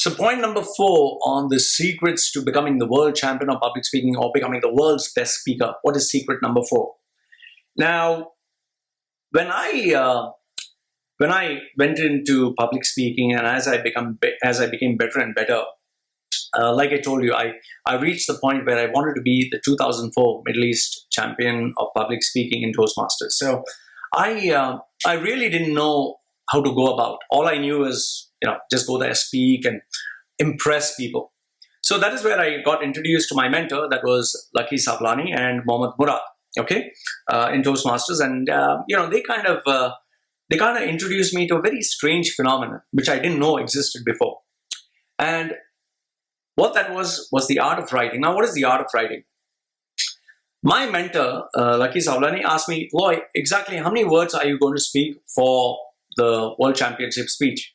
So point number 4 on the secrets to becoming the world champion of public speaking or becoming the world's best speaker. What is secret number 4? Now, when I went into public speaking and as I became better and better, like I told you, I reached the point where I wanted to be the 2004 Middle East champion of public speaking in Toastmasters. So I really didn't know how to go about. All I knew is, just go there, speak, and impress people. So that is where I got introduced to my mentor, that was Lucky Sablani and Mohammad Murad, in Toastmasters. And, they kind of introduced me to a very strange phenomenon, which I didn't know existed before. And what that was the art of writing. Now, what is the art of writing? My mentor, Lucky Sablani, asked me, Loy, exactly how many words are you going to speak for the World Championship speech?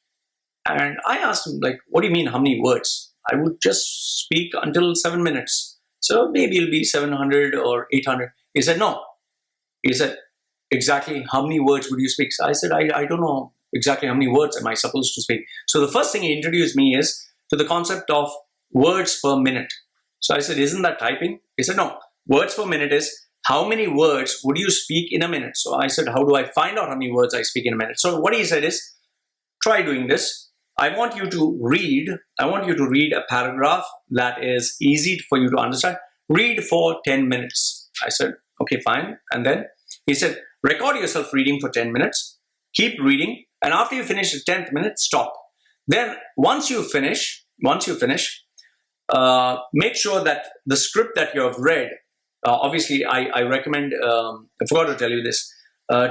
And I asked him, what do you mean, how many words? I would just speak until 7 minutes. So maybe it'll be 700 or 800. He said, no. He said, exactly how many words would you speak? So I said, I don't know exactly how many words am I supposed to speak. So the first thing he introduced me is to the concept of words per minute. So I said, isn't that typing? He said, no. Words per minute is how many words would you speak in a minute? So I said, how do I find out how many words I speak in a minute? So what he said is, try doing this. I want you to read a paragraph that is easy for you to understand. Read for 10 minutes. I said, okay, fine. And then he said, record yourself reading for 10 minutes. Keep reading. And after you finish the 10th minute, stop. Then once you finish, make sure that the script that you have read, obviously I recommend, I forgot to tell you this,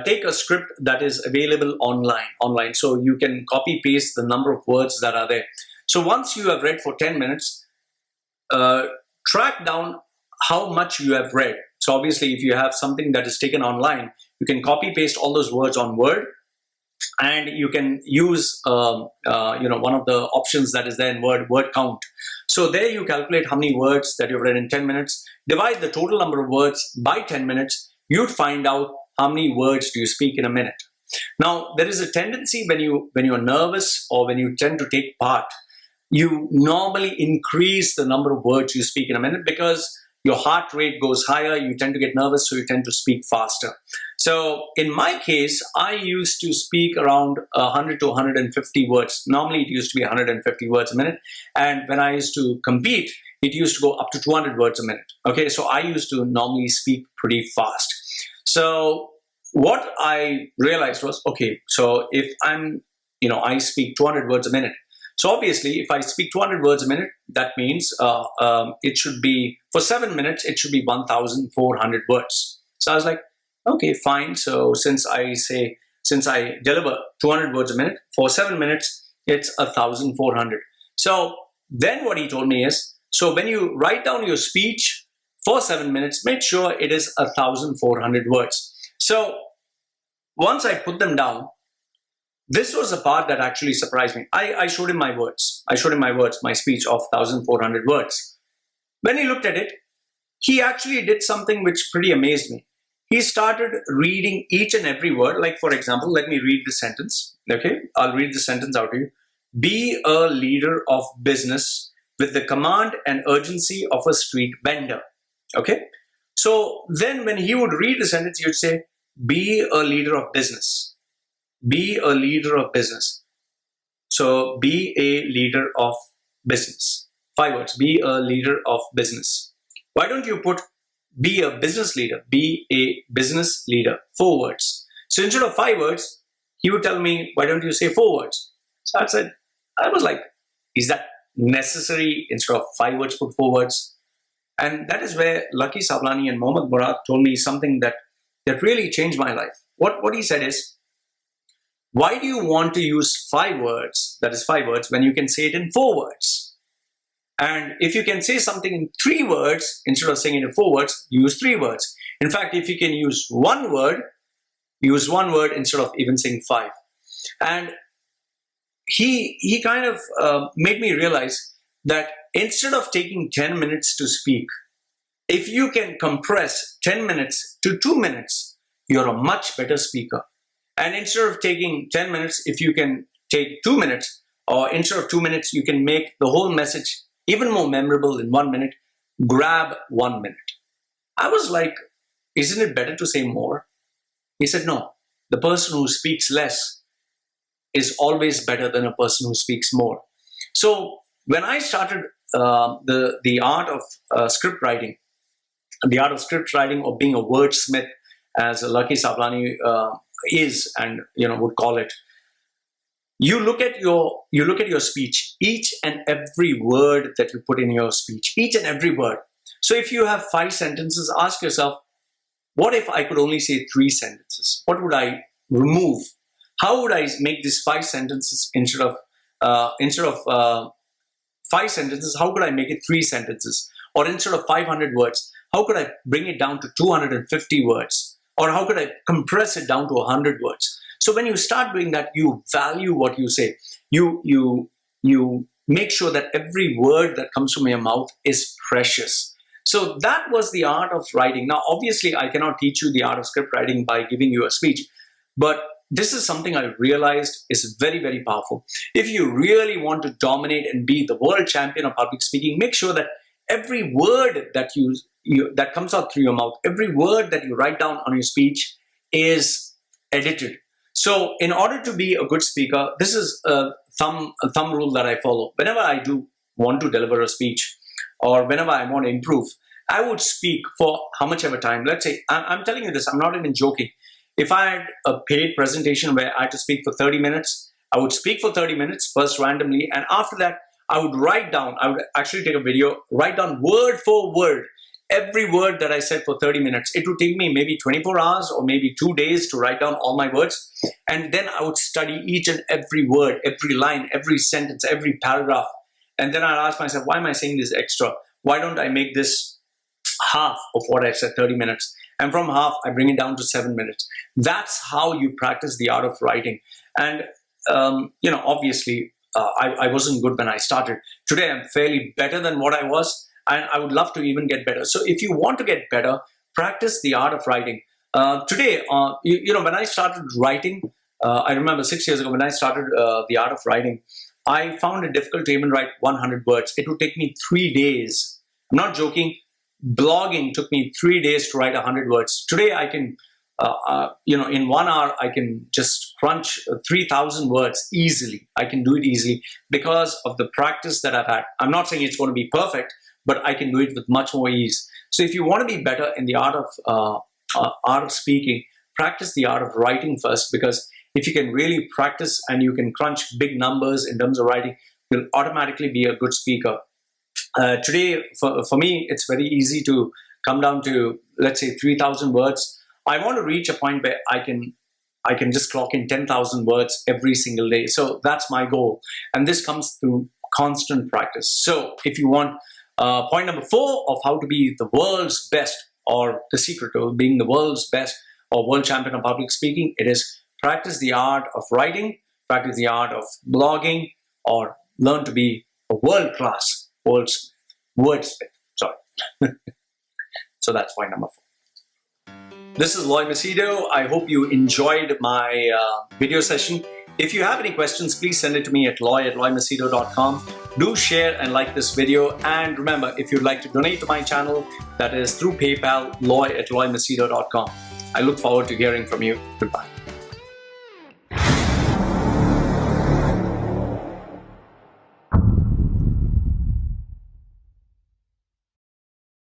take a script that is available online, so you can copy paste the number of words that are there. So once you have read for 10 minutes, track down how much you have read. So obviously if you have something that is taken online, you can copy paste all those words on Word, and you can use one of the options that is there in word count. So there you calculate how many words that you've read in 10 minutes, divide the total number of words by 10 minutes, you'd find out how many words do you speak in a minute. Now, there is a tendency when you're nervous or when you tend to take part, you normally increase the number of words you speak in a minute because your heart rate goes higher, you tend to get nervous, so you tend to speak faster. So in my case, I used to speak around 100 to 150 words. Normally it used to be 150 words a minute. And when I used to compete, it used to go up to 200 words a minute. Okay, so I used to normally speak pretty fast. So what I realized was, okay, so if I speak 200 words a minute. So obviously, if I speak 200 words a minute, that means it should be, for 7 minutes, it should be 1,400 words. So I was like, okay, fine. So since I deliver 200 words a minute, for 7 minutes, it's 1,400. So then what he told me is, so when you write down your speech for 7 minutes, make sure it is 1,400 words. So once I put them down, this was the part that actually surprised me. I showed him my words. My speech of 1,400 words. When he looked at it, he actually did something which pretty amazed me. He started reading each and every word. Like, for example, let me read the sentence. Okay, I'll read the sentence out to you. Be a leader of business with the command and urgency of a street vendor. Okay, so then when he would read the sentence, he would say, be a leader of business. Be a leader of business. So be a leader of business. 5 words. Be a leader of business. Why don't you put be a business leader? Be a business leader. 4 words. So instead of 5 words, he would tell me, why don't you say 4 words? So I was like, is that necessary? Instead of 5 words, put 4 words. And that is where Lucky Sablani and Mohammad Murad told me something that really changed my life. What he said is, why do you want to use 5 words, that is 5 words, when you can say it in 4 words? And if you can say something in 3 words, instead of saying it in 4 words, use 3 words. In fact, if you can use one word instead of even saying 5. And he kind of made me realize that instead of taking 10 minutes to speak, if you can compress 10 minutes to 2 minutes, you're a much better speaker. And instead of taking 10 minutes, if you can take 2 minutes, or instead of 2 minutes, you can make the whole message even more memorable in 1 minute. Grab 1 minute. I was like, isn't it better to say more? He said, no, the person who speaks less is always better than a person who speaks more. So when I started the art of script writing, or being a wordsmith, as Lucky Sablani is and would call it, you look at your speech, each and every word that you put in your speech, each and every word. So if you have 5 sentences, ask yourself, what if I could only say 3 sentences? What would I remove? How would I make these 5 sentences instead of 5 sentences? How could I make it 3 sentences? Or instead of 500 words, how could I bring it down to 250 words? Or how could I compress it down to 100 words? So when you start doing that, you value what you say. You make sure that every word that comes from your mouth is precious. So that was the art of writing. Now, obviously, I cannot teach you the art of script writing by giving you a speech, but this is something I realized is very, very powerful. If you really want to dominate and be the world champion of public speaking, make sure that every word that that comes out through your mouth, every word that you write down on your speech is edited. So in order to be a good speaker, this is a thumb rule that I follow. Whenever I do want to deliver a speech, or whenever I want to improve, I would speak for how much ever time. Let's say, I'm telling you this, I'm not even joking. If I had a paid presentation where I had to speak for 30 minutes, I would speak for 30 minutes first randomly, and after that, I would write down, I would actually take a video, write down word for word, every word that I said for 30 minutes. It would take me maybe 24 hours or maybe 2 days to write down all my words. And then I would study each and every word, every line, every sentence, every paragraph. And then I'd ask myself, why am I saying this extra? Why don't I make this half of what I said, 30 minutes? And from half, I bring it down to 7 minutes. That's how you practice the art of writing. And, obviously, I wasn't good when I started. Today, I'm fairly better than what I was, and I would love to even get better. So if you want to get better, practice the art of writing. Today, when I started writing, I remember 6 years ago when I started the art of writing, I found it difficult to even write 100 words. It would take me 3 days. I'm not joking. Blogging took me 3 days to write 100 words. Today, I can, in 1 hour, I can just crunch 3,000 words easily. I can do it easily because of the practice that I've had. I'm not saying it's going to be perfect, but I can do it with much more ease. So if you want to be better in the art of speaking, practice the art of writing first, because if you can really practice and you can crunch big numbers in terms of writing, you'll automatically be a good speaker. Today, for me, it's very easy to come down to, let's say, 3,000 words. I want to reach a point where I can just clock in 10,000 words every single day. So that's my goal. And this comes through constant practice. So if you want point number 4 of how to be the world's best, or the secret of being the world's best or world champion of public speaking, it is practice the art of writing, practice the art of blogging, or learn to be a world-class wordsmith. Sorry. So that's point number 4. This is Machedo. I hope you enjoyed my video session. If you have any questions, please send it to me at loy@loymachedo.com. Do share and like this video. And remember, if you'd like to donate to my channel, that is through PayPal, loy@loymachedo.com. I look forward to hearing from you. Goodbye.